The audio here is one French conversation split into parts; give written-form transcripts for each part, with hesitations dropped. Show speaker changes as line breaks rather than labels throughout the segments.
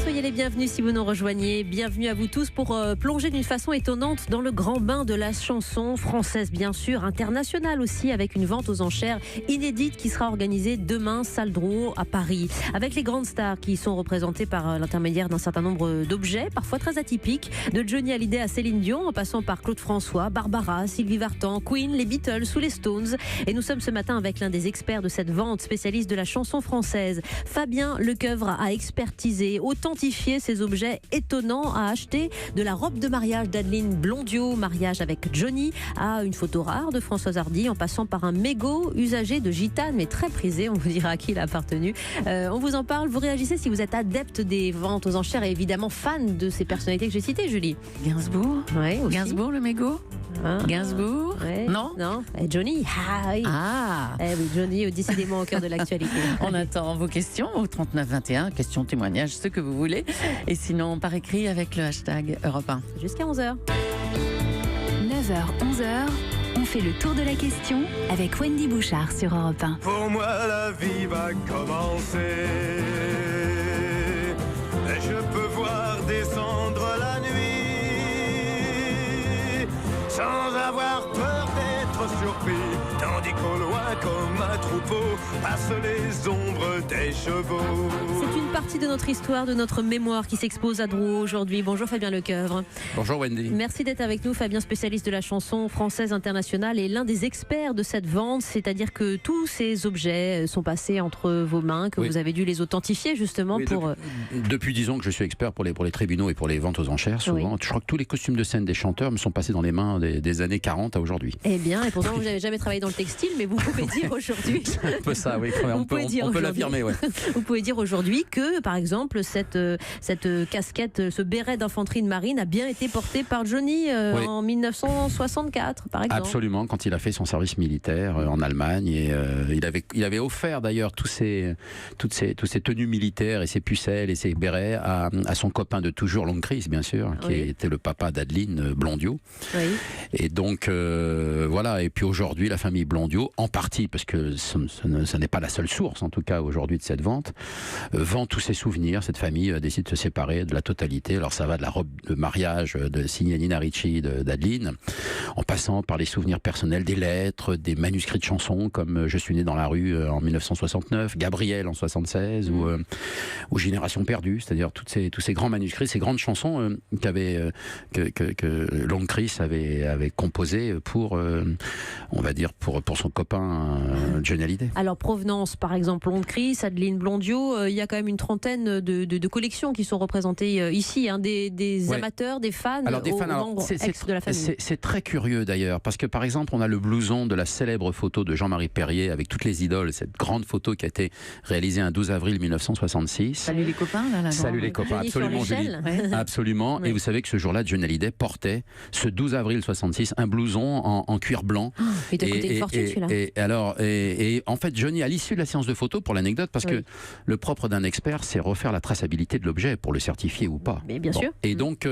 soyez les bienvenus si vous nous rejoignez. Bienvenue à vous tous pour plonger d'une façon étonnante dans le grand bain de la chanson française, bien sûr, internationale aussi, avec une vente aux enchères inédite qui sera organisée demain, salle Drouot à Paris. Avec les grandes stars qui sont représentées par l'intermédiaire d'un certain nombre d'objets, parfois très atypiques, de Johnny Hallyday à Céline Dion, en passant par Claude François, Barbara, Sylvie Vartan, Queen, les Beatles ou les Stones. Et nous sommes ce matin avec l'un des experts de cette vente, spécialiste de la chanson française. Fabien Lecoeuvre a expertisé, authentifié ces objets étonnants, à acheter de la robe de mariage d'Adeline Blondiot, mariage avec Johnny, à une photo rare de Françoise Hardy, en passant par un mégot usagé de gitane, mais très prisé, on vous dira à qui il a appartenu. On vous en parle, vous réagissez si vous êtes adepte des ventes aux enchères et évidemment fan de ces personnalités que j'ai citées, Julie.
Gainsbourg,
Ouais, aussi.
Gainsbourg le mégot, Gainsbourg,
Ouais.
non.
Johnny. Ah oui. Oui, Johnny, décidément au cœur de l'actualité.
On attend vos questions au 3921, questions, témoignages, ce que vous voulez. Et sinon, par écrit avec le hashtag Europe 1.
Jusqu'à 11h.
9h, 11h, on fait le tour de la question avec Wendy Bouchard sur Europe 1.
Pour moi la vie va commencer et je peux voir descendre la nuit sans avoir peur d'être surpris, tandis qu'au loin comme un troupeau passent les ombres des chevaux.
C'est une partie de notre histoire, de notre mémoire qui s'expose à Drouot aujourd'hui. Bonjour Fabien Lecoeuvre.
Bonjour Wendy.
Merci d'être avec nous. Fabien, spécialiste de la chanson française internationale et l'un des experts de cette vente, c'est-à-dire que tous ces objets sont passés entre vos mains, que
Oui.
vous avez dû les authentifier justement
Oui,
pour...
Depuis 10 ans que je suis expert pour les tribunaux et pour les ventes aux enchères, souvent.
Oui.
Je crois que tous les costumes de scène des chanteurs me sont passés dans les mains des années 40 à aujourd'hui.
Eh bien, et pourtant vous n'avez jamais travaillé dans le textile, mais vous pouvez dire aujourd'hui...
Un peu ça, oui. On peut l'affirmer, ouais.
Vous pouvez dire aujourd'hui que, par exemple, cette casquette, ce béret d'infanterie de marine a bien été porté par Johnny
Oui.
en 1964, par exemple.
Absolument, quand il a fait son service militaire en Allemagne. Et il avait offert d'ailleurs toutes ces tenues militaires et ses pucelles et ses bérets à son copain de toujours, Longcris, bien sûr, qui
Oui.
était le papa d'Adeline Blondiot.
Oui.
Et donc, voilà. Et puis aujourd'hui, la famille Blondiot, en partie, parce que ce n'est pas la seule source, en tout cas aujourd'hui, de cette vente, vend tous ses souvenirs. Cette famille décide de se séparer de la totalité. Alors ça va de la robe de mariage de signée Nina Ricci d'Adeline, en passant par les souvenirs personnels, des lettres, des manuscrits de chansons, comme Je suis né dans la rue en 1969, Gabriel en 76, ou Génération perdue, c'est-à-dire tous ces grands manuscrits, ces grandes chansons que Longcris avait composées pour, on va dire, pour son copain Johnny Hallyday.
Alors, provenance, par exemple, Longcris, Adeline Blondiot, il y a quand même une trentaine de collections qui sont représentées ici, hein, des
Ouais.
amateurs, des fans,
Alors, des fans,
membres ex de la famille.
c'est très curieux d'ailleurs, parce que par exemple, on a le blouson de la célèbre photo de Jean-Marie Perrier avec toutes les idoles, cette grande photo qui a été réalisée un 12 avril 1966.
Salut les copains, là, la
Salut
grande.
les copains,
Johnny sur
absolument Julie.
l'échelle.
Ouais.
Absolument.
Oui.
Et vous savez que ce jour-là, Johnny Hallyday portait ce 12 avril 66 un blouson en cuir blanc.
Il t'a coûté une fortune, celui-là.
Et en fait, Johnny, à l'issue de la séance de photo, pour l'anecdote, parce
Oui.
que le propre d'un expert, c'est refaire la traçabilité de l'objet pour le certifier ou pas.
Mais bien sûr.
Et donc,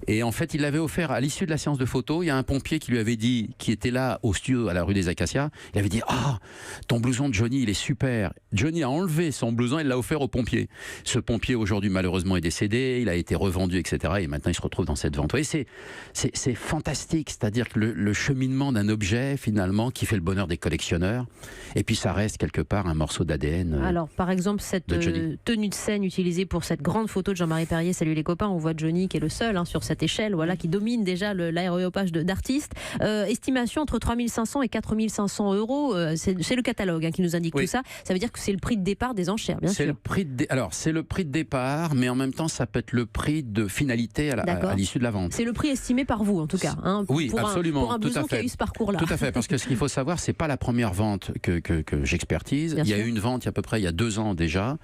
et en fait, il l'avait offert à l'issue de la séance de photo. Il y a un pompier qui lui avait dit, qui était là au studio à la rue des Acacias, il avait dit: ah, ton blouson de Johnny, il est super. Johnny a enlevé son blouson, il l'a offert au pompier. Ce pompier aujourd'hui malheureusement est décédé, il a été revendu, etc. Et maintenant il se retrouve dans cette vente. Vous voyez, c'est fantastique, c'est-à-dire que le cheminement d'un objet finalement qui fait le bonheur des collectionneurs. Et puis ça reste quelque part un morceau d'ADN.
Alors, par exemple, cette
de Johnny.
tenue de scène utilisée pour cette grande photo de Jean-Marie Perrier, Salut les copains, on voit Johnny qui est le seul sur cette échelle, voilà, qui domine déjà l'aéropage d'artistes. Estimation entre 3500 et 4500 euros, c'est le catalogue qui nous indique
Oui.
tout ça. Ça veut dire que c'est le prix de départ des enchères, bien
C'est
sûr.
Alors, c'est le prix de départ, mais en même temps, ça peut être le prix de finalité
D'accord.
à l'issue de la vente.
C'est le prix estimé par vous, en tout cas.
Oui,
pour
absolument,
pour un
tout à
blouson qui a
fait.
eu ce parcours-là.
Tout à fait, parce que ce qu'il faut savoir, c'est pas la première vente que j'expertise.
Bien
Il y a
sûr.
eu une vente il y a 2 ans déjà,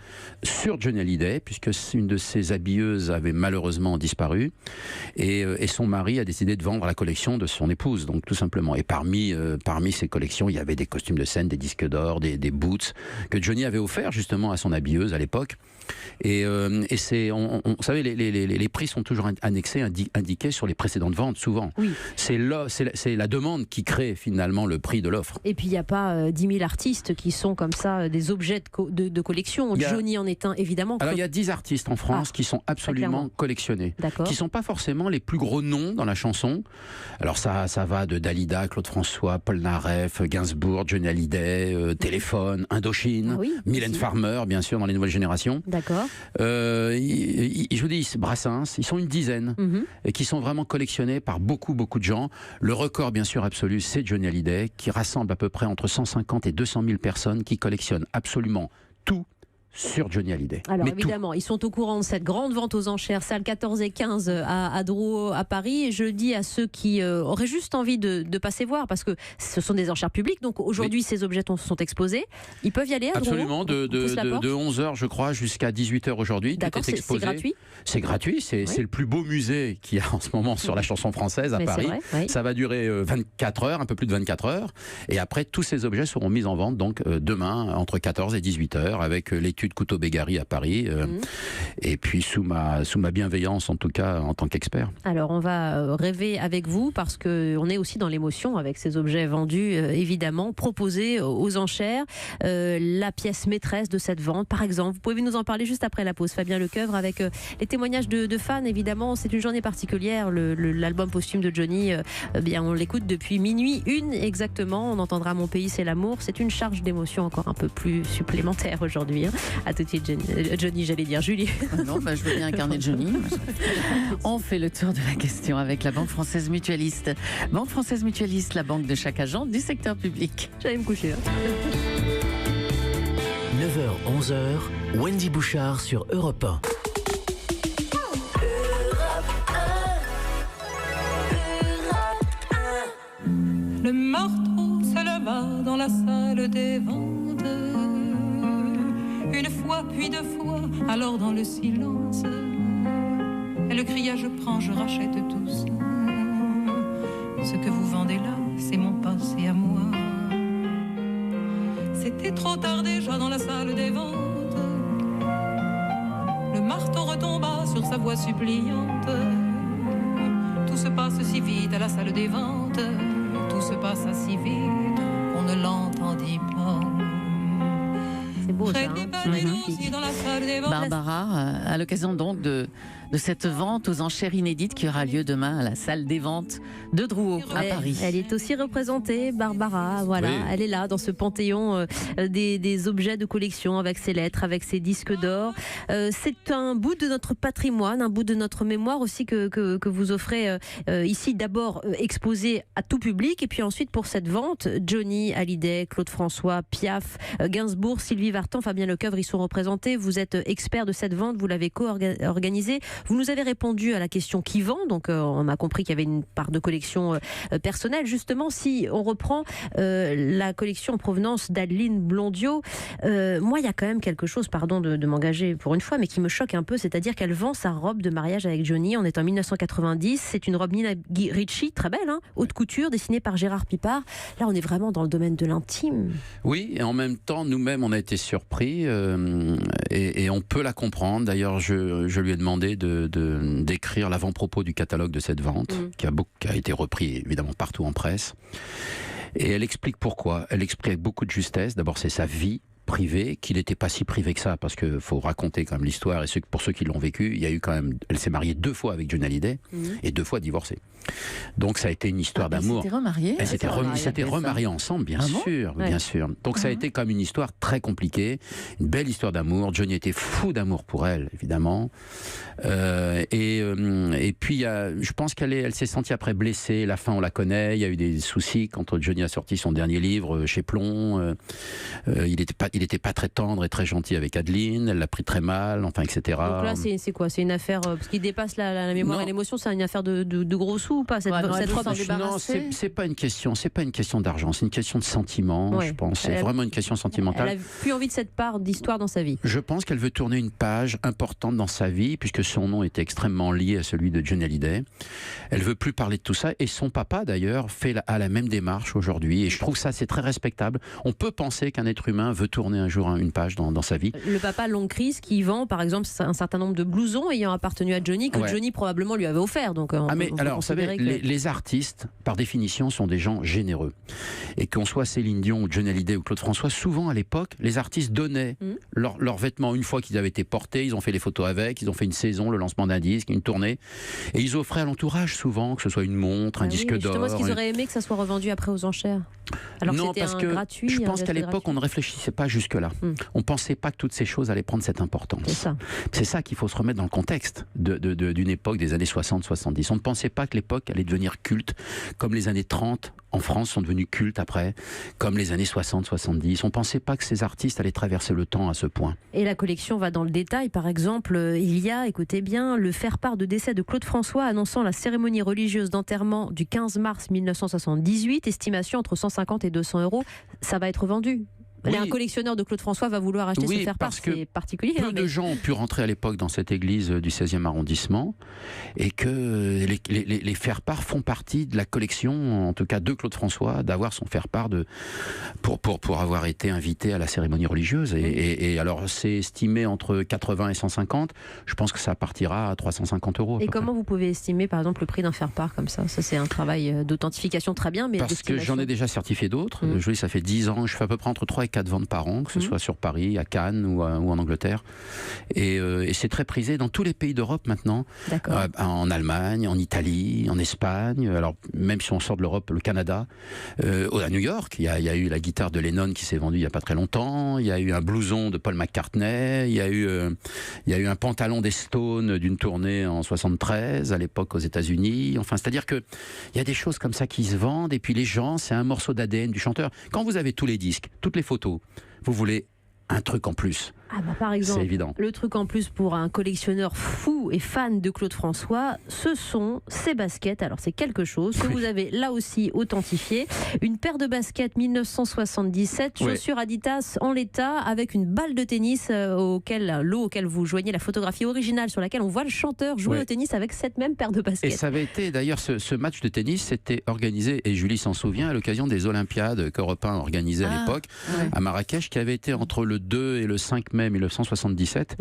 sur Johnny Hallyday, puisque une de ses habilleuses avait malheureusement disparu, et son mari a décidé de vendre la collection de son épouse, donc tout simplement. Et parmi ces collections, il y avait des costumes de scène, des disques d'or, des boots, que Johnny avait offert justement à son habilleuse à l'époque. Et vous savez, les prix sont toujours annexés, indiqués sur les précédentes ventes, souvent.
Oui.
C'est la demande qui crée finalement le prix de l'offre.
Et puis il n'y a pas 10 000 artistes qui sont comme ça des objets de collection. Johnny en est un, évidemment.
Alors il y a 10 artistes en France qui sont absolument collectionnés, qui ne sont pas forcément les plus gros noms dans la chanson. Alors ça va de Dalida, Claude François, Paul Naref, Gainsbourg, Johnny Hallyday, Téléphone, Indochine, Mylène Farmer, bien sûr, dans les nouvelles générations.
D'accord.
Je vous dis, Brassens, ils sont une dizaine et qui sont vraiment collectionnés par beaucoup de gens. Le record, bien sûr, absolu, c'est Johnny Hallyday, qui rassemble à peu près entre 150 et 200 000 personnes qui collectionnent absolument tout sur Johnny Hallyday.
Alors évidemment, ils sont au courant de cette grande vente aux enchères, salle 14 et 15 à Drouot à Paris. Et je dis à ceux qui auraient juste envie de passer voir, parce que ce sont des enchères publiques, donc aujourd'hui ces objets sont exposés. Ils peuvent y aller à Drouot.
Absolument, de 11h je crois jusqu'à 18h aujourd'hui.
D'accord, c'est gratuit.
C'est gratuit, c'est le plus beau musée qu'il y a en ce moment sur la chanson française à Paris. Vrai, ça va durer 24 heures, un peu plus de 24 heures. Et après, tous ces objets seront mis en vente donc demain entre 14 et 18h avec l'étude Couteau-Bégari à Paris, et puis sous ma bienveillance en tout cas en tant qu'expert.
Alors on va rêver avec vous parce qu'on est aussi dans l'émotion avec ces objets vendus évidemment, proposés aux enchères. La pièce maîtresse de cette vente par exemple, vous pouvez nous en parler juste après la pause. Fabien Lecoeuvre avec les témoignages de fans évidemment, c'est une journée particulière, l'album posthume de Johnny, bien on l'écoute depuis minuit 1 exactement, on entendra Mon pays c'est l'amour, c'est une charge d'émotion encore un peu plus supplémentaire aujourd'hui. À tout de suite, Johnny, j'allais dire Julie.
Non, je veux bien incarner Johnny. On fait le tour de la question avec la Banque Française Mutualiste. Banque Française Mutualiste, la banque de chaque agent du secteur public.
J'allais me coucher.
9h, 11h, Wendy Bouchard sur Europe 1.
Le marteau se leva dans la salle des ventes. Une fois, puis deux fois, alors dans le silence, elle cria, je prends, je rachète tout ça. Ce que vous vendez là, c'est mon passé à moi. C'était trop tard déjà dans la salle des ventes. Le marteau retomba sur sa voix suppliante. Tout se passe si vite à la salle des ventes. Tout se passa si vite qu'on ne l'entendit pas.
C'est beau ça,
Barbara, à l'occasion donc de cette vente aux enchères inédites qui aura lieu demain à la salle des ventes de Drouot à Paris.
Elle est aussi représentée, Barbara, voilà, elle est là dans ce panthéon des objets de collection avec ses lettres, avec ses disques d'or. C'est un bout de notre patrimoine, un bout de notre mémoire aussi que vous offrez ici, d'abord exposé à tout public et puis ensuite pour cette vente, Johnny Hallyday, Claude François, Piaf, Gainsbourg, Sylvie Vartan, Fabien Lecoeuvre, ils sont représentés. Vous êtes expert de cette vente, vous l'avez co-organisée. Vous nous avez répondu à la question qui vend, donc on a compris qu'il y avait une part de collection personnelle. Justement, si on reprend la collection en provenance d'Adeline Blondiot, moi il y a quand même quelque chose, pardon de m'engager pour une fois, mais qui me choque un peu, c'est-à-dire qu'elle vend sa robe de mariage avec Johnny, on est en 1990, c'est une robe Nina Ricci, très belle, haute couture, dessinée par Gérard Pipard. Là on est vraiment dans le domaine de l'intime.
Oui, et en même temps, nous-mêmes on a été surpris et on peut la comprendre. D'ailleurs, je lui ai demandé d'écrire l'avant-propos du catalogue de cette vente, qui a été repris évidemment partout en presse. Et elle explique pourquoi. Elle explique avec beaucoup de justesse. D'abord, c'est sa vie privée, qu'il n'était pas si privé que ça, parce qu'il faut raconter quand même l'histoire, et pour ceux qui l'ont vécu, il y a eu quand même, elle s'est mariée 2 fois avec Johnny Hallyday, et 2 fois divorcée. Donc ça a été une histoire d'amour.
Elle s'était remariée.
Elle s'était remariée ensemble, bien sûr. Donc ça a été comme une histoire très compliquée, une belle histoire d'amour. Johnny était fou d'amour pour elle, évidemment. Et puis, je pense qu'elle s'est sentie après blessée. La fin, on la connaît. Il y a eu des soucis quand Johnny a sorti son dernier livre chez Plomb. Il n'était pas très tendre et très gentil avec Adeline. Elle l'a pris très mal, enfin, etc.
Donc là, c'est quoi? C'est une affaire parce qu'il dépasse la mémoire et l'émotion. C'est une affaire de gros sous ou pas cette robe?
Non, c'est pas une question. C'est pas une question d'argent. C'est une question de sentiment. Je pense. C'est vraiment une question sentimentale.
Elle a plus envie de cette part d'histoire dans sa vie.
Je pense qu'elle veut tourner une page importante dans sa vie, puisque son nom était extrêmement lié à celui de Johnny Hallyday. Elle veut plus parler de tout ça, et son papa d'ailleurs a la même démarche aujourd'hui, et je trouve ça c'est très respectable. On peut penser qu'un être humain veut tourner tourner un jour une page dans sa vie.
Le papa Long Chris qui vend par exemple un certain nombre de blousons ayant appartenu à Johnny, que Johnny probablement lui avait offert. Donc,
alors, vous savez, les artistes, par définition, sont des gens généreux. Et qu'on soit Céline Dion, ou Johnny Hallyday ou Claude François, souvent à l'époque, les artistes donnaient leurs vêtements une fois qu'ils avaient été portés, ils ont fait les photos avec, ils ont fait une saison, le lancement d'un disque, une tournée, et ils offraient à l'entourage souvent, que ce soit une montre, un disque d'or.
Justement, est-ce qu'ils auraient aimé que ça soit revendu après aux enchères? Alors
non, parce que
gratuit,
je pense qu'à l'époque, on ne réfléchissait pas jusque-là. On ne pensait pas que toutes ces choses allaient prendre cette importance. C'est ça qu'il faut se remettre dans le contexte d'une époque des années 60-70. On ne pensait pas que l'époque allait devenir culte, comme les années 30 en France sont devenues cultes après, comme les années 60-70. On ne pensait pas que ces artistes allaient traverser le temps à ce point.
Et la collection va dans le détail. Par exemple, il y a, écoutez bien, le faire-part de décès de Claude François annonçant la cérémonie religieuse d'enterrement du 15 mars 1978, estimation entre 150 et 200 €. Ça va être vendu. Oui. Un collectionneur de Claude François va vouloir acheter ce faire-part, c'est particulier.
Peu de gens ont pu rentrer à l'époque dans cette église du 16e arrondissement et que les faire-part font partie de la collection, en tout cas de Claude François, d'avoir son faire-part pour avoir été invité à la cérémonie religieuse. Et alors c'est estimé entre 80 et 150, je pense que ça partira à 350 €.
Et comment vous pouvez estimer par exemple le prix d'un faire-part comme ça? Ça c'est un travail d'authentification très bien, mais
parce que j'en ai déjà certifié d'autres. Je dis, ça fait 10 ans, je fais à peu près entre 3 et 4 ventes par an, que ce soit sur Paris, à Cannes ou en Angleterre. Et c'est très prisé dans tous les pays d'Europe maintenant. En Allemagne, en Italie, en Espagne. Alors même si on sort de l'Europe, le Canada, à New York, il y a eu la guitare de Lennon qui s'est vendue il n'y a pas très longtemps. Il y a eu un blouson de Paul McCartney. Il y a eu un pantalon des Stones d'une tournée en 73, à l'époque aux États-Unis. Enfin, c'est-à-dire que il y a des choses comme ça qui se vendent. Et puis les gens, c'est un morceau d'ADN du chanteur. Quand vous avez tous les disques, toutes les photos, vous voulez un truc en plus.
Par exemple,
c'est évident.
Le truc en plus pour un collectionneur fou et fan de Claude François, ce sont ces baskets. Alors c'est quelque chose que vous avez là aussi authentifié. Une paire de baskets 1977, chaussures Adidas en l'état, avec une balle de tennis auquel vous joignez la photographie originale sur laquelle on voit le chanteur jouer au tennis avec cette même paire de baskets.
Et ça avait été, d'ailleurs, ce match de tennis s'était organisé, et Julie s'en souvient, à l'occasion des Olympiades qu'Europe 1 organisait à l'époque, à Marrakech, qui avait été entre le 2 et le 5 mai 1977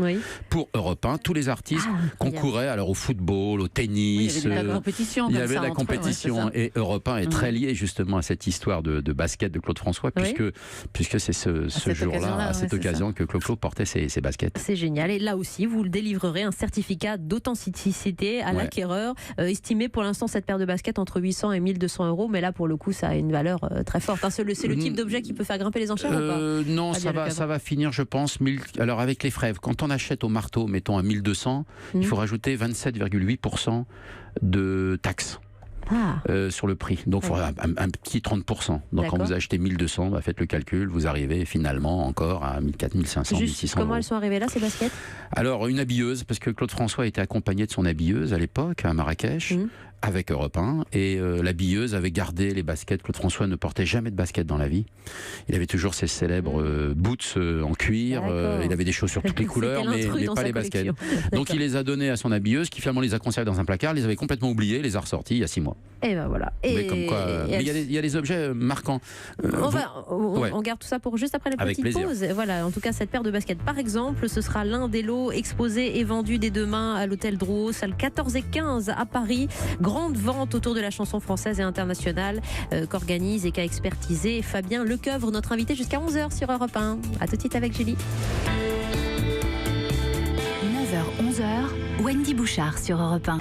pour Europe 1. Tous les artistes concouraient alors au football, au tennis.
Il y avait de la compétition.
Il y avait de la compétition et Europe 1 est très lié justement à cette histoire de basket de Claude François puisque c'est ce jour-là, à cette occasion que Claude portait ses baskets.
C'est génial. Et là aussi, vous délivrerez un certificat d'authenticité à l'acquéreur, estimé pour l'instant cette paire de baskets entre 800 et 1200 €. Mais là, pour le coup, ça a une valeur très forte. C'est le type d'objet qui peut faire grimper les enchères ou pas?
Non, ça va finir, je pense, alors avec les frais, quand on achète au marteau, mettons à 1200, il faut rajouter 27,8% de taxes. Sur le prix. Donc il faudra un petit 30%. Donc quand vous achetez 1200, faites le calcul, vous arrivez finalement encore à 1400, 1500, 1600
Comment
€.
elles sont arrivées là, ces baskets?
Alors une habilleuse, parce que Claude François était accompagné de son habilleuse à l'époque, à Marrakech, avec Europe 1, et l'habilleuse avait gardé les baskets. Claude François ne portait jamais de baskets dans la vie. Il avait toujours ses célèbres boots en cuir, il avait des chaussures toutes les couleurs, mais pas les baskets. Donc il les a données à son habilleuse, qui finalement les a conservées dans un placard, les avait complètement oubliées, les a ressorties il y a 6 mois.
Et ben voilà.
Mais comme quoi, il y a des objets marquants.
On garde tout ça pour juste après la petite pause. Voilà, en tout cas, cette paire de baskets, par exemple, ce sera l'un des lots exposés et vendus dès demain à l'hôtel Drouot, salle 14 et 15 à Paris. Grande vente autour de la chanson française et internationale qu'organise et qu'a expertisé Fabien Lecoeuvre, notre invité jusqu'à 11h sur Europe 1. A tout de suite avec Julie.
9h-11h, Wendy Bouchard sur Europe 1.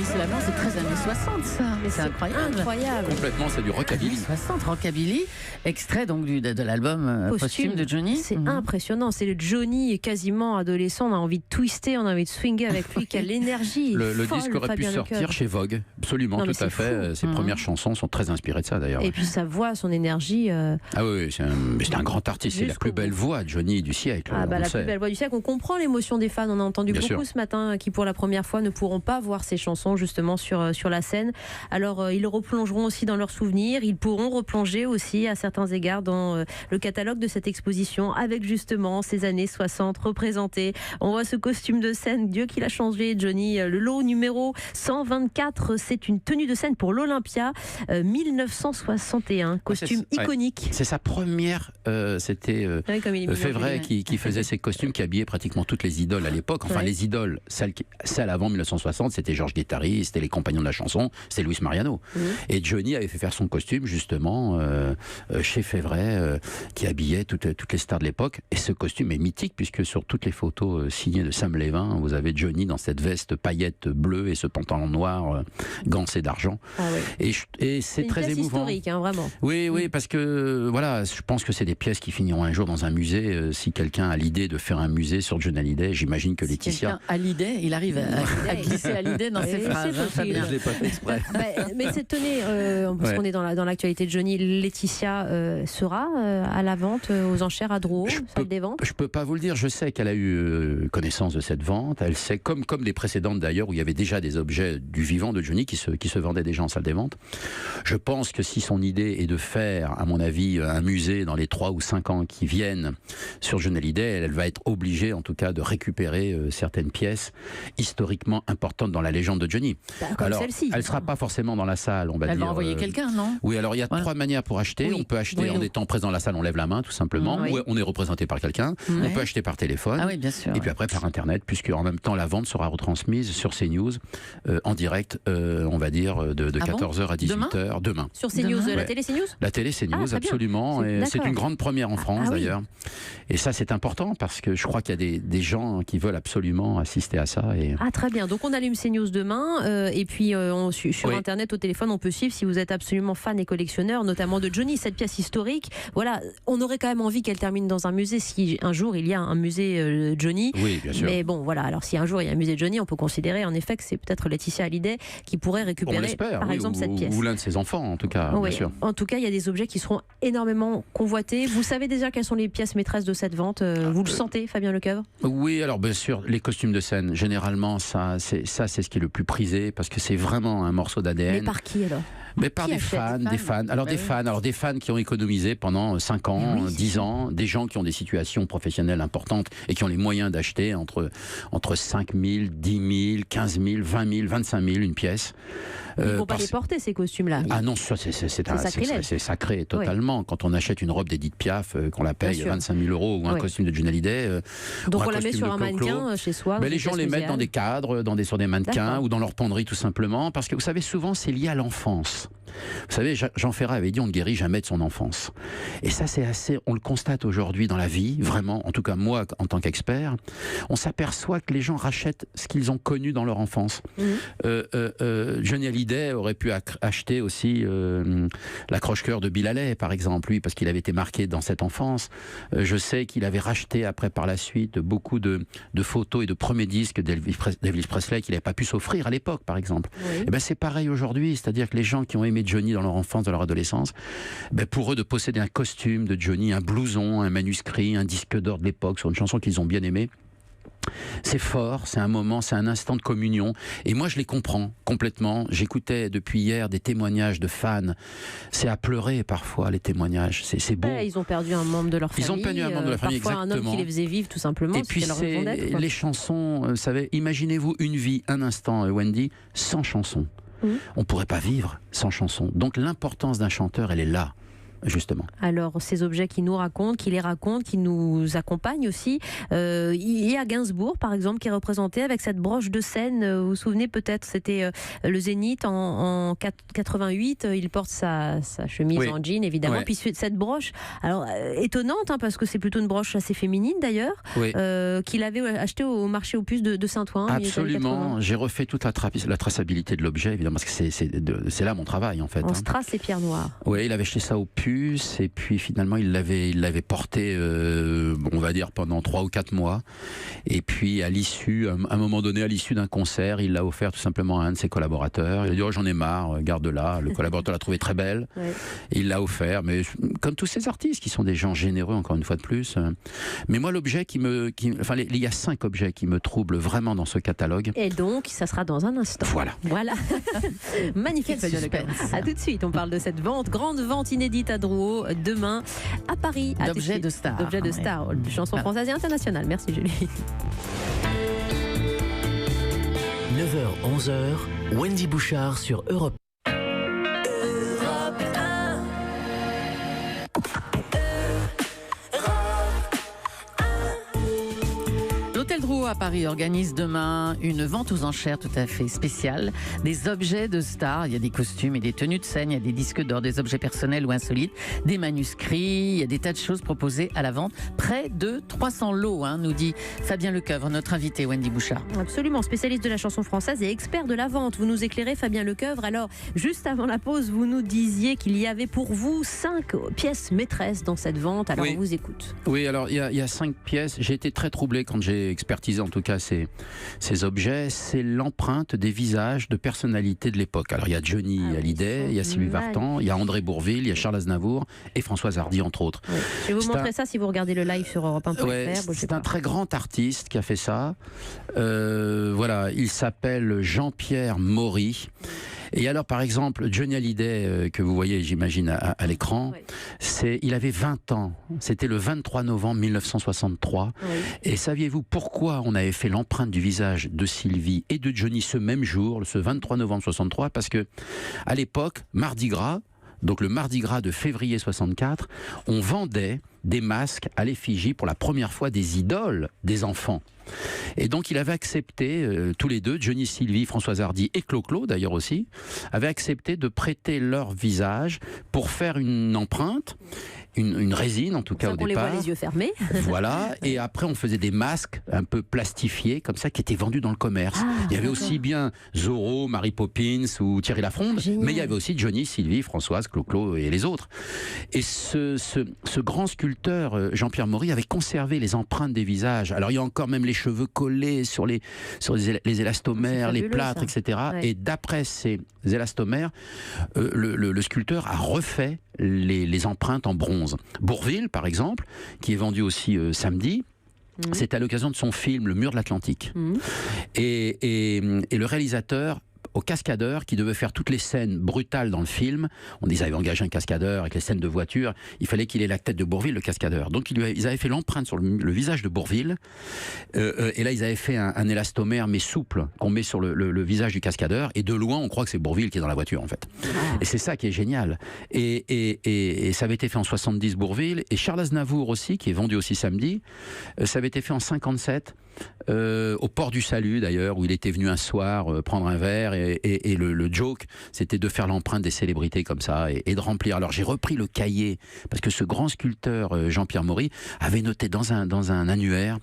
C'est la main, c'est très années 60 ça.
Mais
c'est incroyable.
Complètement, c'est du rockabilly.
60, rockabilly, extrait donc de l'album posthume de Johnny.
C'est impressionnant, c'est le Johnny quasiment adolescent, on a envie de twister, on a envie de swinger avec lui, quelle énergie.
Le disque aurait pu sortir chez Vogue, absolument, tout à fait. Ses premières chansons sont très inspirées de ça d'ailleurs.
Et puis sa voix, son énergie.
Ah oui, c'est un grand artiste, c'est la plus belle voix, Johnny, du siècle.
La plus belle voix du siècle, on comprend l'émotion des fans, on a entendu beaucoup ce matin qui qui pour la première fois ne pourront pas voir ces chansons justement sur la scène. Alors ils replongeront aussi dans leurs souvenirs, ils pourront replonger aussi à certains égards dans le catalogue de cette exposition avec justement ces années 60 représentées. On voit ce costume de scène, Dieu qu'il a changé, Johnny. Le lot numéro 124, c'est une tenue de scène pour l'Olympia 1961, costume iconique.
C'est sa première, c'était Févret qui faisait ces costumes, qui habillait pratiquement toutes les idoles à l'époque. Enfin, les idoles, celles avant 1960, c'était Georges Guettari, c'était les Compagnons de la chanson, c'était Luis Mariano. Et Johnny avait fait faire son costume justement chez Févret, qui habillait toutes les stars de l'époque. Et ce costume est mythique, puisque sur toutes les photos signées de Sam Levin, vous avez Johnny dans cette veste paillette bleue et ce pantalon noir gancé d'argent. Et c'est très émouvant.
Historique, hein, vraiment.
Oui, parce que voilà, je pense que c'est des pièces qui finiront un jour dans un musée. Si quelqu'un a l'idée de faire un musée sur Johnny Hallyday, j'imagine que Laetitia...
Quelqu'un a l'idée, il arrive à glisser Hallyday dans ses phrases.
Je ne l'ai pas fait exprès.
Mais cette tenue, parce qu'on est dans l'actualité de Johnny, Laetitia sera à la vente aux enchères à Drouot, salle des ventes.
Je peux pas vous le dire, je sais qu'elle a eu connaissance de cette vente, elle sait, comme les précédentes d'ailleurs, où il y avait déjà des objets du vivant de Johnny qui se vendaient déjà en salle des ventes. Je pense que si son idée est de faire, à mon avis, un musée dans les 3 ou 5 ans qui viennent sur Johnny Hallyday, elle va être obligée en tout cas de récupérer certaines pièces historiquement importantes dans la légende de Johnny.
Comme celle-ci.
Elle ne sera pas forcément dans la salle, on va dire.
Elle va envoyer quelqu'un, non ?
Oui, alors il y a 3 manières pour acheter. On peut acheter en étant présent dans la salle, on lève la main tout simplement, ou on est représenté par quelqu'un. On peut acheter par téléphone.
Ah oui, bien sûr.
Et puis après par internet, puisque en même temps la vente sera retransmise sur CNews en direct, on va dire de 14h à 18h demain.
Sur CNews, la télé CNews ?
La télé CNews, absolument. C'est une grande première en France d'ailleurs. Et ça c'est important parce que je crois qu'il y a des gens qui veulent absolument assister à ça.
Ah très bien, donc on allume CNews demain et puis sur internet, au téléphone, on peut suivre si vous êtes absolument fan et collectionneur, notamment de Johnny, cette pièce historique. Voilà, on aurait quand même envie qu'elle termine dans un musée si un jour il y a un musée Johnny.
Oui, bien sûr.
Mais bon, voilà, alors si un jour il y a un musée Johnny, on peut considérer en effet que c'est peut-être Laetitia Hallyday qui pourrait récupérer par exemple cette pièce.
Ou l'un de ses enfants en tout cas, bien sûr.
En tout cas, il y a des objets qui seront énormément convoités. Vous savez déjà quelles sont les pièces maîtresses de cette vente ? Vous le sentez, Fabien Lecoeuvre ?
Oui, alors bien sûr, les costumes de scène, généralement, c'est ce qui est le plus prisé parce que c'est vraiment un morceau d'ADN.
Mais par qui alors ?
Mais par des fans. Des fans qui ont économisé pendant 5 ans, 10 ans, des gens qui ont des situations professionnelles importantes et qui ont les moyens d'acheter entre 5 000, 10 000, 15 000, 20 000, 25 000 une pièce.
Ils ne vont pas les porter, ces costumes-là.
Ah non, ça c'est sacré totalement. Quand on achète une robe d'Edith Piaf, qu'on la paye 25 000 € ou un costume de Johnny Hallyday.
Donc on la met sur un mannequin chez soi.
Mais les gens les mettent dans des cadres, sur des mannequins ou dans leur penderie tout simplement. Parce que vous savez, souvent c'est lié à l'enfance. Vous savez, Jean Ferrat avait dit on ne guérit jamais de son enfance. Et ça on le constate aujourd'hui dans la vie, vraiment, en tout cas moi en tant qu'expert, on s'aperçoit que les gens rachètent ce qu'ils ont connu dans leur enfance. Johnny Hallyday aurait pu acheter aussi l'accroche-cœur de Bill Haley par exemple, lui, parce qu'il avait été marqué dans cette enfance. Je sais qu'il avait racheté après par la suite beaucoup de photos et de premiers disques d'Elvis Presley qu'il n'avait pas pu s'offrir à l'époque par exemple. Et ben c'est pareil aujourd'hui, c'est-à-dire que les gens qui ont aimé Johnny dans leur enfance, dans leur adolescence, pour eux de posséder un costume de Johnny, un blouson, un manuscrit, un disque d'or de l'époque sur une chanson qu'ils ont bien aimée, c'est fort, c'est un moment, c'est un instant de communion. Et moi, je les comprends complètement. J'écoutais depuis hier des témoignages de fans. C'est à pleurer parfois, les témoignages. C'est beau.
Ils ont perdu un membre de leur famille.
Ils ont perdu un membre de leur famille,
parfois
exactement.
Un homme qui les faisait vivre, tout simplement.
Et puis, les chansons, vous savez, imaginez-vous une vie, un instant, Wendy, sans chansons. On ne pourrait pas vivre sans chansons. Donc l'importance d'un chanteur, elle est là. Justement.
Alors, ces objets qui nous racontent, qui les racontent, qui nous accompagnent aussi. Il y a Gainsbourg, par exemple, qui est représenté avec cette broche de scène. Vous vous souvenez peut-être, c'était le Zénith en 88. Il porte sa chemise en jean, évidemment. Puis cette broche, alors étonnante, parce que c'est plutôt une broche assez féminine d'ailleurs, qu'il avait achetée au marché aux puces de Saint-Ouen.
Absolument. J'ai refait toute la traçabilité de l'objet, évidemment, parce que c'est là mon travail, en fait.
On se trace les pierres noires.
Oui, il avait acheté ça aux puces puce, et puis finalement il l'avait porté, on va dire pendant 3 ou 4 mois, et puis à un moment donné, à l'issue d'un concert, il l'a offert tout simplement à un de ses collaborateurs. Il a dit j'en ai marre, garde-la. Le collaborateur l'a trouvée très belle, et il l'a offert. Mais comme tous ces artistes qui sont des gens généreux, encore une fois de plus. Mais moi, l'objet il y a 5 objets qui me troublent vraiment dans ce catalogue.
Et donc, ça sera dans un instant. Voilà. Magnifique. À tout de suite. On parle de cette grande vente inédite à Drouot demain à Paris.
D'objets de stars.
D'objets de stars. Chansons françaises et internationales. Merci Julie.
9h-11h, Wendy Bouchard sur Europe.
L'Hôtel Drouot à Paris organise demain une vente aux enchères tout à fait spéciale. Des objets de stars, il y a des costumes et des tenues de scène, il y a des disques d'or, des objets personnels ou insolites, des manuscrits, il y a des tas de choses proposées à la vente. Près de 300 lots, nous dit Fabien Lecoeuvre, notre invité Wendy Bouchard.
Absolument, spécialiste de la chanson française et expert de la vente. Vous nous éclairez, Fabien Lecoeuvre. Alors, juste avant la pause, vous nous disiez qu'il y avait pour vous 5 pièces maîtresses dans cette vente. Alors, on vous écoute.
Oui, alors il y a 5 pièces. J'ai été très troublé quand j'ai expertisé en tout cas ces objets. C'est l'empreinte des visages de personnalités de l'époque. Alors il y a Johnny Hallyday, il y a Sylvie Vartan, il y a André Bourvil, il y a Charles Aznavour et Françoise Hardy entre autres.
Oui. Je vais vous montrer ça si vous regardez le live sur Europe 1.fr.
C'est un très grand artiste qui a fait ça. Voilà, il s'appelle Jean-Pierre Maury. Et alors, par exemple, Johnny Hallyday, que vous voyez, j'imagine, à l'écran, il avait 20 ans. C'était le 23 novembre 1963. Oui. Et saviez-vous pourquoi on avait fait l'empreinte du visage de Sylvie et de Johnny ce même jour, ce 23 novembre 1963 ? Parce que, à l'époque, Mardi Gras, donc le Mardi Gras de février 64, on vendait des masques à l'effigie pour la première fois des idoles des enfants. Et donc il avait accepté, tous les deux, Johnny, Sylvie, Françoise Hardy et Clo-Clo d'ailleurs aussi, avaient accepté de prêter leur visage pour faire une empreinte, une résine en tout cas au départ.
On les voit les yeux fermés.
Voilà, et après on faisait des masques un peu plastifiés comme ça qui étaient vendus dans le commerce. Il y avait aussi bien Zorro, Mary Poppins ou Thierry Lafronde, mais il y avait aussi Johnny, Sylvie, Françoise, Clo-Clo et les autres. Et ce grand sculpteur Jean-Pierre Maury avait conservé les empreintes des visages. Alors il y a encore même les cheveux collés sur les élastomères, les plâtres, ça. Etc. Ouais. Et d'après ces élastomères, le sculpteur a refait les empreintes en bronze. Bourvil, par exemple, qui est vendu aussi samedi, c'est à l'occasion de son film Le Mur de l'Atlantique. Et le réalisateur, au cascadeur qui devait faire toutes les scènes brutales dans le film. Ils avaient engagé un cascadeur avec les scènes de voiture. Il fallait qu'il ait la tête de Bourvil, le cascadeur. Donc ils avaient fait l'empreinte sur le visage de Bourvil. Et là, ils avaient fait un élastomère, mais souple, qu'on met sur le visage du cascadeur. Et de loin, on croit que c'est Bourvil qui est dans la voiture, en fait. Et c'est ça qui est génial. Et ça avait été fait en 70, Bourvil. Et Charles Aznavour aussi, qui est vendu aussi samedi. Ça avait été fait en 57. Au port du Salut d'ailleurs, où il était venu un soir prendre un verre et le joke c'était de faire l'empreinte des célébrités comme ça et de remplir. Alors j'ai repris le cahier parce que ce grand sculpteur Jean-Pierre Maury avait noté dans un annuaire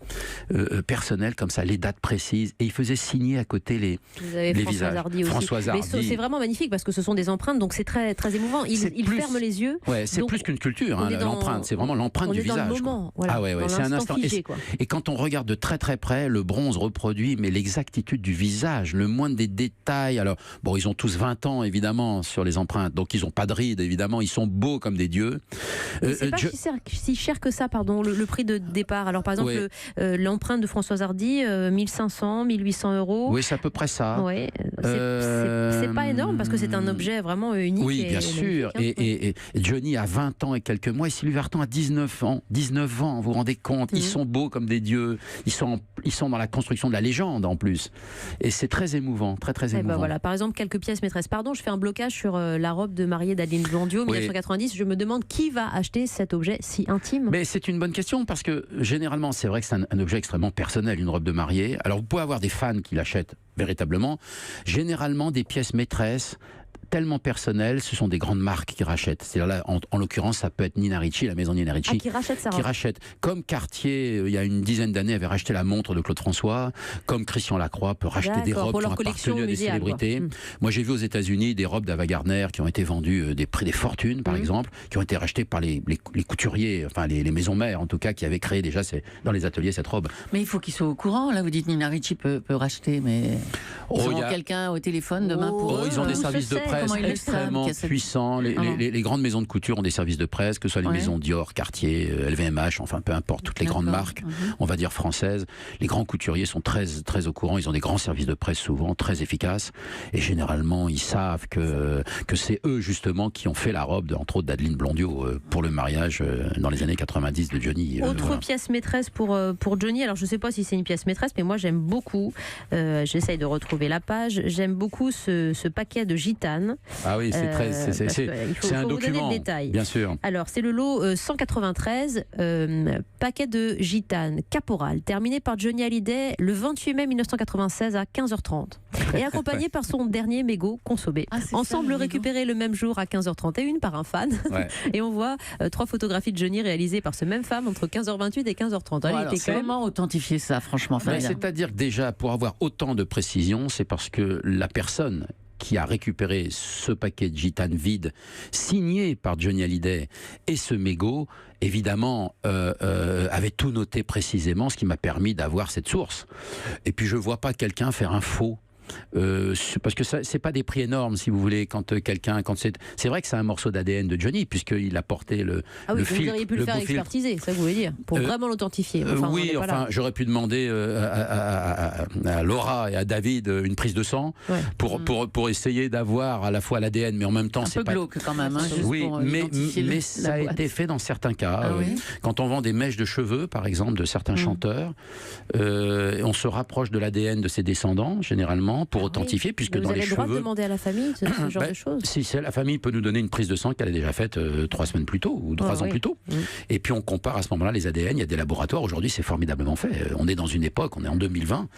personnel comme ça les dates précises et il faisait signer à côté les visages.
Hardy aussi. Françoise Hardy. Mais c'est vraiment magnifique parce que ce sont des empreintes, donc c'est très, très émouvant. Il ferme les yeux.
Ouais, c'est plus qu'une sculpture, l'empreinte, c'est vraiment l'empreinte du visage.
Dans le moment, voilà,
c'est un instant.
Figé,
et quand on regarde de très très près, le bronze reproduit mais l'exactitude du visage, le moindre des détails. Alors bon, ils ont tous 20 ans évidemment sur les empreintes, donc ils n'ont pas de rides évidemment, ils sont beaux comme des dieux.
C'est pas si cher que ça, pardon, le prix de départ. Alors par exemple, l'empreinte de Françoise Hardy, 1500, 1800 euros.
Oui, c'est à peu près ça.
Ouais, c'est pas énorme parce que c'est un objet vraiment unique.
Oui, bien sûr. Et Johnny a 20 ans et quelques mois et Sylvie Vartan a 19 ans. 19 ans, vous vous rendez compte, ils sont beaux comme des dieux. Ils sont dans la construction de la légende en plus. Et c'est très émouvant, très très émouvant.
Voilà. Par exemple, quelques pièces maîtresses. Pardon, je fais un blocage sur la robe de mariée d'Adeline Blondiot, 1990. Je me demande qui va acheter cet objet si intime.
Mais c'est une bonne question parce que généralement, c'est vrai que c'est un objet extrêmement personnel, une robe de mariée. Alors vous pouvez avoir des fans qui l'achètent véritablement. Généralement, des pièces maîtresses tellement personnelles, ce sont des grandes marques qui rachètent. C'est-à-dire là, en l'occurrence, ça peut être Nina Ricci, la maison Nina Ricci,
qui rachète sa
qui
robe.
rachète. Comme Cartier, il y a une dizaine d'années, avait racheté la montre de Claude François, comme Christian Lacroix peut racheter des
D'accord,
robes
pour
qui ont
leur collection
appartenu à des
muséale, quoi.
célébrités. Moi, j'ai vu aux États-Unis des robes d'Ava Gardner qui ont été vendues des prix des fortunes, par exemple, qui ont été rachetées par les couturiers, enfin les maisons mères, en tout cas, qui avaient créé déjà dans les ateliers cette robe.
Mais il faut qu'ils soient au courant. Là, vous dites Nina Ricci peut racheter, mais ils auront quelqu'un au téléphone demain pour eux.
Ils ont des
Où
services
se
de
sait,
presse
comment ils le
extrêmement
savent,
puissants. Les grandes maisons de couture ont des services de presse, que ce soit les maisons Dior, Cartier, LVMH, enfin peu importe, toutes les grandes marques, on va dire françaises. Les grands couturiers sont très, très au courant. Ils ont des grands services de presse souvent, très efficaces. Et généralement, ils savent que c'est eux justement qui ont fait la robe, entre autres d'Adeline Blondiot, pour le mariage dans les années 90 de Johnny.
Autre pièce maîtresse pour Johnny, alors je ne sais pas si c'est une pièce maîtresse, mais moi j'aime beaucoup, j'essaye de retrouver la page, j'aime beaucoup ce paquet de gitanes.
Ah oui, c'est très, c'est un
vous donner
document,
le détail.
bien sûr.
Alors c'est le lot 193, paquet de gitanes Caporal, terminé par Johnny Hallyday le 28 mai 1996 à 15h30 et accompagné par son dernier mégot Consobé. Ensemble récupérés le même jour à 15h31 par un fan.
Ouais.
Et on voit 3 photographies de Johnny réalisées par ce même femme entre 15h28 et 15h30.
Bon, alors, comment authentifier ça, franchement,
c'est-à-dire que déjà, pour avoir autant de précision, c'est parce que la personne qui a récupéré ce paquet de gitanes vide signé par Johnny Hallyday et ce mégot, évidemment, avait tout noté précisément, ce qui m'a permis d'avoir cette source. Et puis je ne vois pas quelqu'un faire un faux. Parce que c'est pas des prix énormes, si vous voulez, quand quelqu'un, c'est vrai que c'est un morceau d'ADN de Johnny, puisqu'il a porté le filtre.
Vous auriez pu le faire expertiser, ça vous voulez dire, pour vraiment l'authentifier.
Oui, j'aurais pu demander à Laura et à David une prise de sang pour essayer d'avoir à la fois l'ADN, mais en même temps
c'est un peu glauque quand même.
Oui, mais ça a été fait dans certains cas. Quand on vend des mèches de cheveux, par exemple, de certains chanteurs, on se rapproche de l'ADN de ses descendants, généralement, pour authentifier, puisque dans les cheveux...
Vous avez le droit de demander à la famille ce genre de choses?
Si la famille peut nous donner une prise de sang qu'elle a déjà faite 3 semaines plus tôt, ou 3 ans plus tôt. Et puis on compare à ce moment-là les ADN, il y a des laboratoires, aujourd'hui c'est formidablement fait. On est dans une époque, on est en 2020,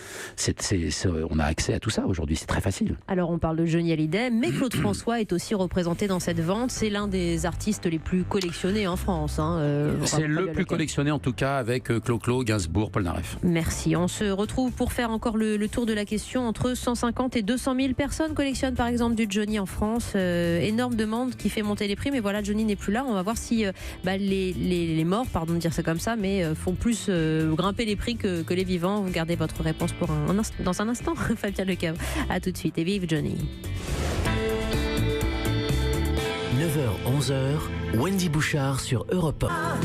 on a accès à tout ça aujourd'hui, c'est très facile.
Alors on parle de Johnny Hallyday, mais Claude François est aussi représenté dans cette vente, c'est l'un des artistes les plus collectionnés en France.
C'est le plus collectionné en tout cas, avec Clo-Clo, Gainsbourg, Polnareff.
Merci, on se retrouve pour faire encore le tour de la question. Entre 150 et 200 000 personnes collectionnent par exemple du Johnny en France. Énorme demande qui fait monter les prix, mais voilà, Johnny n'est plus là. On va voir si les morts, pardon de dire ça comme ça, mais font plus grimper les prix que les vivants. Vous gardez votre réponse pour dans un instant. Fabien Lecoeuvre, à tout de suite et vive Johnny.
9h-11h, Wendy Bouchard sur Europe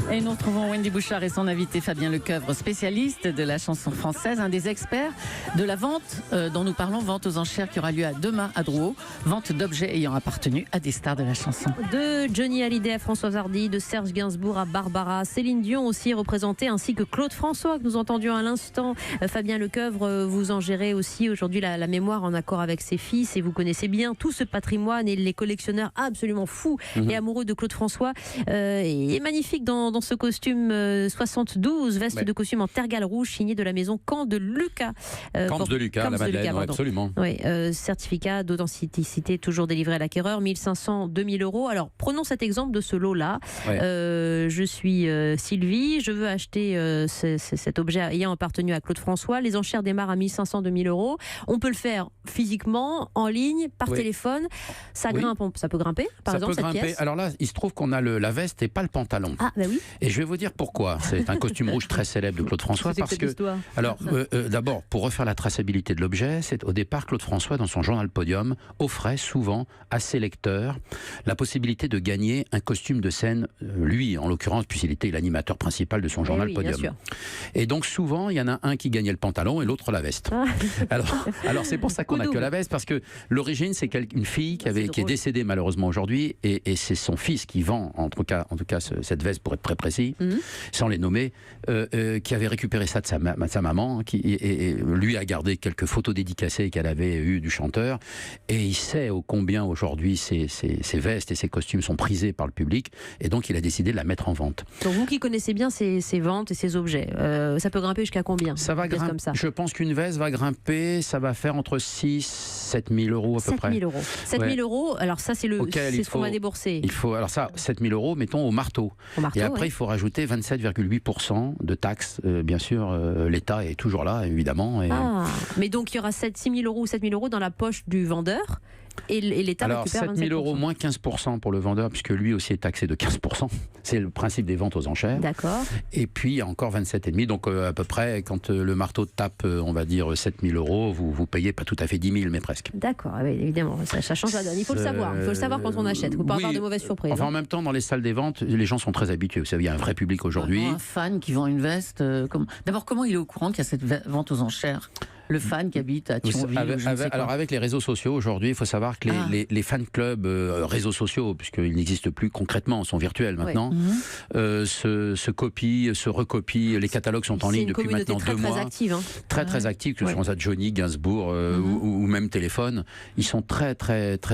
1.
Et nous retrouvons Wendy Bouchard et son invité Fabien Lecoeuvre, spécialiste de la chanson française, un des experts de la vente dont nous parlons, vente aux enchères qui aura lieu demain à Drouot, vente d'objets ayant appartenu à des stars de la chanson.
De Johnny Hallyday à Françoise Hardy, de Serge Gainsbourg à Barbara, Céline Dion aussi représentée, ainsi que Claude François que nous entendions à l'instant. Fabien Lecoeuvre, vous en gérez aussi aujourd'hui la mémoire en accord avec ses fils et vous connaissez bien tout ce patrimoine et les collectionneurs absolument fous et amoureux de Claude François. Et magnifique dans ce costume 72, veste de costume en tergale rouge signée de la maison Camp de Lucas.
Camp de Lucas, la Madeleine, absolument.
Oui, certificat d'authenticité toujours délivré à l'acquéreur, 1500, 2000 euros. Alors prenons cet exemple de ce lot-là. Je suis Sylvie, je veux acheter cet objet ayant appartenu à Claude François. Les enchères démarrent à 1500, 2000 euros. On peut le faire physiquement, en ligne, par téléphone. Ça grimpe, ça peut grimper, par exemple, cette pièce.
Alors là, il se trouve qu'on a la veste et pas le pantalon.
Ah, bah oui.
Et je vais vous dire pourquoi. C'est un costume rouge très célèbre de Claude François. Parce que, alors, d'abord, pour refaire la traçabilité de l'objet, c'est au départ Claude François, dans son journal Podium, offrait souvent à ses lecteurs la possibilité de gagner un costume de scène, lui en l'occurrence, puisqu'il était l'animateur principal de son journal Podium. Et donc souvent, il y en a un qui gagnait le pantalon et l'autre la veste. Alors c'est pour ça qu'on n'a que la veste, parce que l'origine, c'est une fille qui est décédée malheureusement aujourd'hui, et c'est son fils qui vend en tout cas cette veste pour être très précis, sans les nommer, qui avait récupéré ça de sa maman, et lui a gardé quelques photos dédicacées qu'elle avait eues du chanteur, et il sait ô combien aujourd'hui ces vestes et ces costumes sont prisés par le public, et donc il a décidé de la mettre en vente.
Donc vous qui connaissez bien ces ventes et ces objets, ça peut grimper jusqu'à combien?
Ça va grimper,
comme ça.
je pense qu'une veste va grimper, ça va faire entre 6 7 000 euros à peu près.
7 000 euros. 7 000 euros, alors ça c'est ce qu'on va débourser.
Il faut, alors ça, 7 000 euros, mettons au marteau. Et après, il faut rajouter 27,8% de taxes. Bien sûr, l'État est toujours là, évidemment.
Mais donc il y aura 6 000 euros ou 7 000 euros dans la poche du vendeur. Et l'État récupère
7 000 euros moins 15% pour le vendeur, puisque lui aussi est taxé de 15%. C'est le principe des ventes aux enchères.
D'accord.
Et puis, il y a encore 27,5. Donc, à peu près, quand le marteau tape, on va dire, 7 000 euros, vous payez pas tout à fait 10 000, mais presque.
D'accord, oui, évidemment, ça change la donne. Il faut le savoir. Il faut le savoir quand on achète. Il ne faut pas avoir de mauvaises surprises.
Enfin, en même temps, dans les salles des ventes, les gens sont très habitués. Vous savez, il y a un vrai public aujourd'hui.
Un fan qui vend une veste. D'abord, comment il est au courant qu'il y a cette vente aux enchères ? Le fan qui habite à Thionville.
Alors avec les réseaux sociaux aujourd'hui, il faut savoir que les fan clubs réseaux sociaux, puisqu'ils n'existent plus concrètement, sont virtuels maintenant, se copient, se recopient. Les catalogues sont en ligne depuis maintenant 2 mois.
Très active.
Très active, que ce soit Johnny, Gainsbourg ou même Téléphone. Ils sont très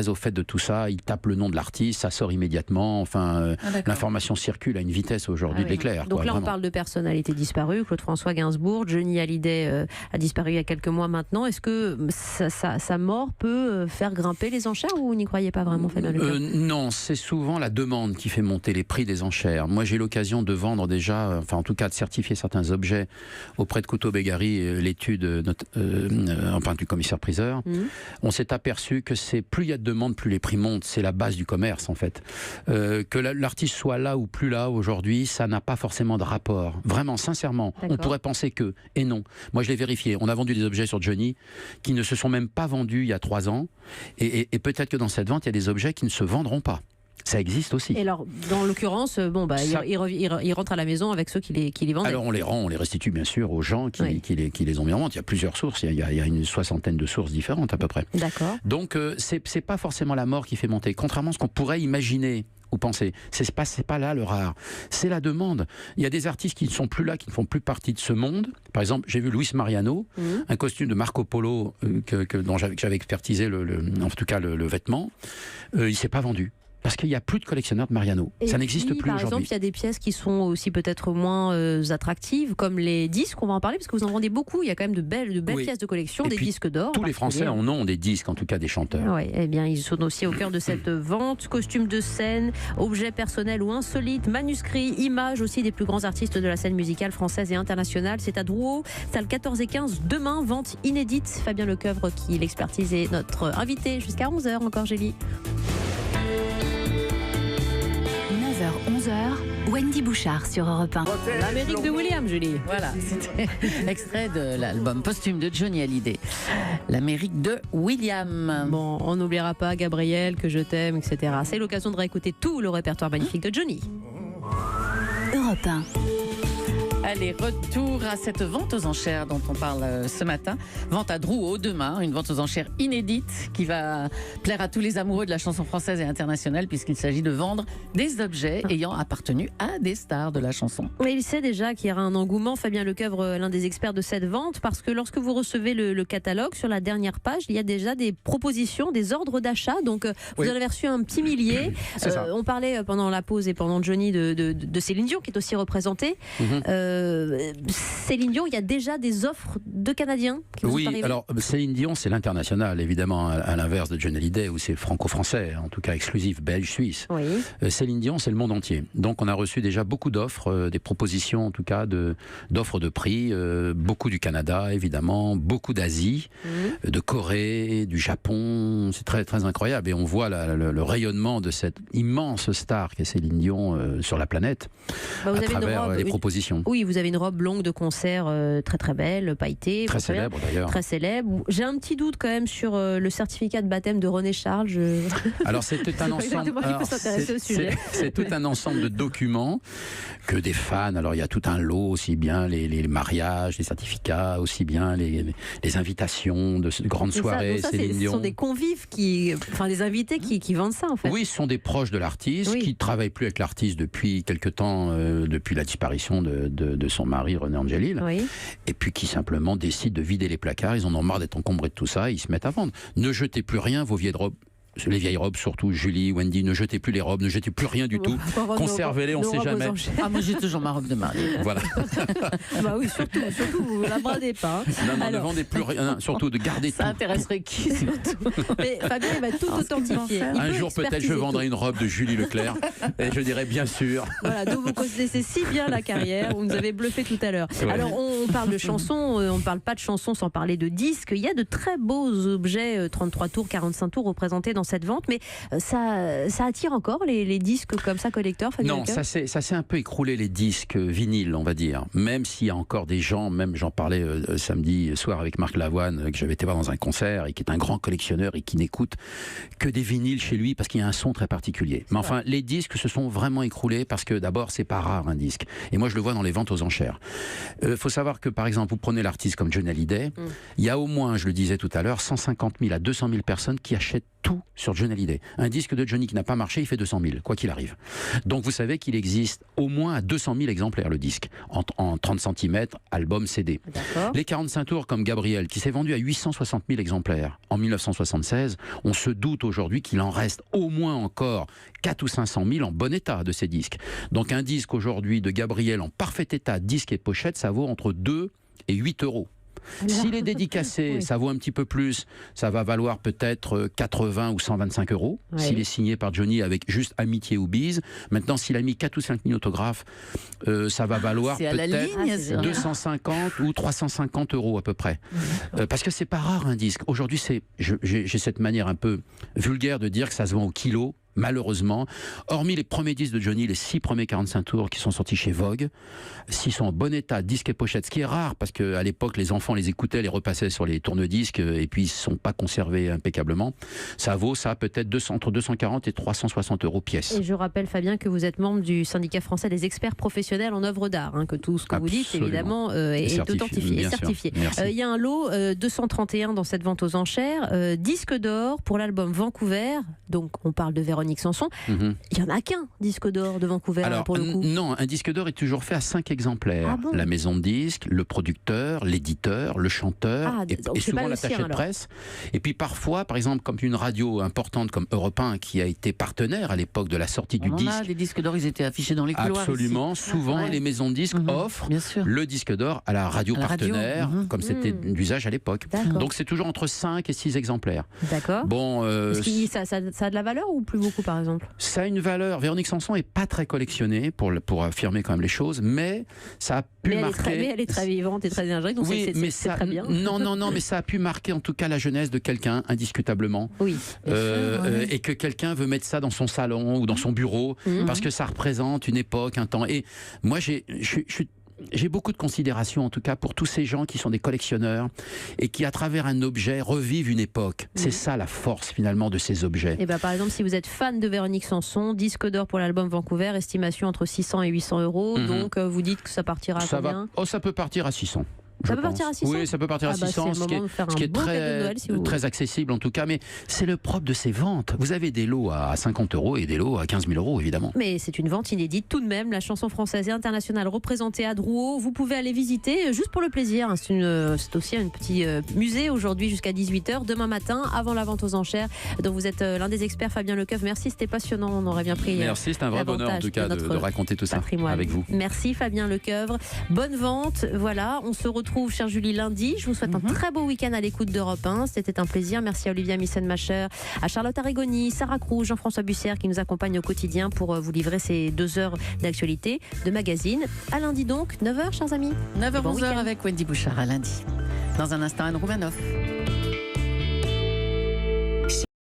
au fait de tout ça. Ils tapent le nom de l'artiste, ça sort immédiatement. Enfin, l'information circule à une vitesse aujourd'hui de l'éclair.
Donc là, on parle de personnalités disparues. Claude François Gainsbourg, Johnny Hallyday a disparu il y a quelques mois maintenant. Est-ce que sa mort peut faire grimper les enchères ou vous n'y croyez pas vraiment, Fabien Leclerc ?
Non, c'est souvent la demande qui fait monter les prix des enchères. Moi, j'ai eu l'occasion de vendre déjà, enfin en tout cas de certifier certains objets auprès de Couteau-Bégari, l'étude du commissaire-priseur. On s'est aperçu que plus il y a de demande, plus les prix montent. C'est la base du commerce en fait. Que l'artiste soit là ou plus là aujourd'hui, ça n'a pas forcément de rapport. Vraiment, sincèrement, on pourrait penser que, et non. Moi, je l'ai vérifié. On a vendu des objets sur Johnny qui ne se sont même pas vendus il y a 3 ans, et peut-être que dans cette vente il y a des objets qui ne se vendront pas. Ça existe aussi.
Et alors, dans l'occurrence, il rentre à la maison avec ceux qui les vendent.
Alors on les restitue bien sûr aux gens qui les ont mis en vente. Il y a plusieurs sources, il y a une 60aine de sources différentes à peu près.
D'accord.
Donc c'est pas forcément la mort qui fait monter, contrairement à ce qu'on pourrait imaginer ou penser. C'est pas là le rare, c'est la demande. Il y a des artistes qui ne sont plus là, qui ne font plus partie de ce monde. Par exemple, j'ai vu Luis Mariano, un costume de Marco Polo dont j'avais expertisé en tout cas le vêtement. Il s'est pas vendu. Parce qu'il n'y a plus de collectionneurs de Mariano. Ça n'existe plus aujourd'hui.
Par exemple, il y a des pièces qui sont aussi peut-être moins attractives, comme les disques, on va en parler, parce que vous en vendez beaucoup. Il y a quand même de belles pièces de collection, des disques d'or.
Tous les Français en ont des disques, en tout cas des chanteurs.
Oui, eh bien, ils sont aussi au cœur de cette vente. Costumes de scène, objets personnels ou insolites, manuscrits, images aussi des plus grands artistes de la scène musicale française et internationale. C'est à Drouot, salle 14 et 15, demain, vente inédite. Fabien Lecoeuvre qui l'expertise est notre invité jusqu'à 11h encore, Gélie.
9h-11h, Wendy Bouchard sur Europe 1.
L'Amérique de William, Julie.
Voilà, c'était extrait de l'album posthume de Johnny Hallyday. L'Amérique de William.
Bon, on n'oubliera pas Gabriel, que je t'aime, etc. C'est l'occasion de réécouter tout le répertoire magnifique de Johnny.
Europe 1.
Allez, retour à cette vente aux enchères dont on parle ce matin. Vente à Drouot demain, une vente aux enchères inédite qui va plaire à tous les amoureux de la chanson française et internationale puisqu'il s'agit de vendre des objets ayant appartenu à des stars de la chanson.
Mais il sait déjà qu'il y aura un engouement, Fabien Lecoeuvre, l'un des experts de cette vente, parce que lorsque vous recevez le catalogue, sur la dernière page, il y a déjà des propositions, des ordres d'achat. Donc vous en avez reçu un petit millier. On parlait pendant la pause et pendant Johnny de Céline Dion qui est aussi représentée. Céline Dion, il y a déjà des offres de Canadiens qui vous sont arrivées.
Alors Céline Dion, c'est l'international, évidemment, à l'inverse de Johnny Hallyday, où c'est franco-français, en tout cas exclusif, belge-suisse. Céline Dion, c'est le monde entier. Donc on a reçu déjà beaucoup d'offres, des propositions en tout cas d'offres de prix, beaucoup du Canada, évidemment, beaucoup d'Asie, de Corée, du Japon. C'est très, très incroyable. Et on voit le rayonnement de cette immense star qu'est Céline Dion sur la planète à travers les propositions.
Oui, vous avez une robe longue de concert très très belle, pailletée.
Très célèbre d'ailleurs.
Très célèbre. J'ai un petit doute quand même sur le certificat de baptême de René Charles.
Alors c'est tout un ensemble. C'est tout un ensemble de documents que des fans. Alors il y a tout un lot, aussi bien les mariages, les certificats, aussi bien les invitations de grandes soirées.
Ce sont des convives des invités qui vendent ça en fait.
Oui, ce sont des proches de l'artiste qui ne travaillent plus avec l'artiste depuis quelque temps, depuis la disparition de son mari René Angelil, et puis qui simplement décident de vider les placards. Ils en ont marre d'être encombrés de tout ça, et ils se mettent à vendre. Ne jetez plus rien, vos vieilles robes. Les vieilles robes, surtout Julie, Wendy, ne jetez plus les robes, ne jetez plus rien du tout. Conservez-les, on ne sait jamais.
Moi j'ai toujours ma robe de mariée.
Voilà.
Oui, surtout, vous ne la bradez pas.
Non, ne vendez plus rien, surtout de garder tout.
Ça intéresserait qui surtout.
Mais Fabien, il va tout authentifier.
Un jour peut-être je vendrai une robe de Julie Leclerc et je dirais bien sûr.
Voilà, donc vous connaissez si bien la carrière, vous nous avez bluffé tout à l'heure. Ouais. Alors on parle de chansons, on ne parle pas de chansons sans parler de disques. Il y a de très beaux objets, 33 tours, 45 tours représentés dans cette vente, mais ça attire encore les disques comme ça, collecteurs, Fabien?
Non, ça s'est un peu écroulé, les disques vinyles, on va dire. Même s'il y a encore des gens, même j'en parlais samedi soir avec Marc Lavoine, que j'avais été voir dans un concert, et qui est un grand collectionneur et qui n'écoute que des vinyles chez lui parce qu'il y a un son très particulier. Mais enfin, les disques se sont vraiment écroulés parce que d'abord, c'est pas rare un disque. Et moi, je le vois dans les ventes aux enchères. Faut savoir que, par exemple, vous prenez l'artiste comme Johnny Hallyday, il y a au moins, je le disais tout à l'heure, 150 000 à 200 000 personnes qui achètent tout sur Johnny Hallyday. Un disque de Johnny qui n'a pas marché, il fait 200 000, quoi qu'il arrive. Donc vous savez qu'il existe au moins à 200 000 exemplaires le disque, en 30 cm, album, CD. Les 45 tours comme Gabriel, qui s'est vendu à 860 000 exemplaires en 1976, on se doute aujourd'hui qu'il en reste au moins encore 4 ou 500 000 en bon état de ces disques. Donc un disque aujourd'hui de Gabriel en parfait état, disque et pochette, ça vaut entre 2 et 8 euros. S'il est dédicacé, ça vaut un petit peu plus. Ça va valoir peut-être 80 ou 125 euros. S'il est signé par Johnny avec juste amitié ou bise. Maintenant, s'il a mis 4 ou 5 000 autographes, ça va valoir peut-être 250 ou 350 euros à peu près. Parce que c'est pas rare un disque. Aujourd'hui, j'ai cette manière un peu vulgaire de dire que ça se vend au kilo. Malheureusement, hormis les premiers disques de Johnny, les 6 premiers 45 tours qui sont sortis chez Vogue, s'ils sont en bon état, disque et pochette, ce qui est rare parce qu'à l'époque les enfants les écoutaient, les repassaient sur les tourne-disques et puis ils ne sont pas conservés impeccablement, ça vaut peut-être entre 240 et 360 euros pièce.
Et je rappelle Fabien que vous êtes membre du syndicat français des experts professionnels en œuvres d'art, que tout ce que vous dites évidemment est authentifié et certifié. Il y a un lot 231 dans cette vente aux enchères, disque d'or pour l'album Vancouver, donc on parle de Véronique Sanson. Il n'y en a qu'un disque d'or de Vancouver.
Alors,
pour le coup.
Non, un disque d'or est toujours fait à 5 exemplaires. Ah bon? La maison de disques, le producteur, l'éditeur, le chanteur et souvent l'attaché de presse. Et puis parfois, par exemple, comme une radio importante comme Europe 1 qui a été partenaire à l'époque de la sortie du disque.
Les disques d'or, ils étaient affichés dans les couloirs.
Absolument. Ici. Souvent, les maisons de disques offrent le disque d'or à la radio partenaire, comme c'était d'usage à l'époque. Donc c'est toujours entre 5 et 6 exemplaires.
D'accord.
Bon,
ça a de la valeur ou plus beaucoup, par exemple?
Ça a une valeur. Véronique Sanson n'est pas très collectionnée, pour affirmer quand même les choses, mais ça a pu marquer...
Elle est très vivante et très énergique, donc c'est très bien.
Non, mais ça a pu marquer en tout cas la jeunesse de quelqu'un, indiscutablement.
Oui.
Et que quelqu'un veut mettre ça dans son salon ou dans son bureau, parce que ça représente une époque, un temps. Et moi, j'ai beaucoup de considération, en tout cas, pour tous ces gens qui sont des collectionneurs et qui, à travers un objet, revivent une époque. C'est ça la force, finalement, de ces objets.
Et par exemple, si vous êtes fan de Véronique Sanson, disque d'or pour l'album Vancouver, estimation entre 600 et 800 euros. Donc, vous dites que ça partira à combien?
Ça peut partir à 600.
Ça peut partir à 600?
Oui, ça peut partir à 600, ce qui est très accessible en tout cas, mais c'est le propre de ces ventes. Vous avez des lots à 50 euros et des lots à 15 000 euros, évidemment.
Mais c'est une vente inédite tout de même, la chanson française et internationale représentée à Drouot. Vous pouvez aller visiter juste pour le plaisir. C'est aussi un petit musée aujourd'hui jusqu'à 18h, demain matin, avant la vente aux enchères. Donc vous êtes l'un des experts, Fabien Lecoeuvre. Merci, c'était passionnant, on aurait bien pris.
Merci, c'est un vrai bonheur en tout cas de raconter tout ça avec vous.
Merci Fabien Lecoeuvre. Bonne vente, voilà, on se retrouve, chère Julie, lundi. Je vous souhaite un très beau week-end à l'écoute d'Europe 1. C'était un plaisir. Merci à Olivia Missen-Macher, à Charlotte Arrigoni, Sarah Cruz, Jean-François Bussière qui nous accompagnent au quotidien pour vous livrer ces 2 heures d'actualité, de magazine. À lundi donc, 9h, chers amis.
9h, 11h avec Wendy Bouchard à lundi. Dans un instant, Anne Roumanoff.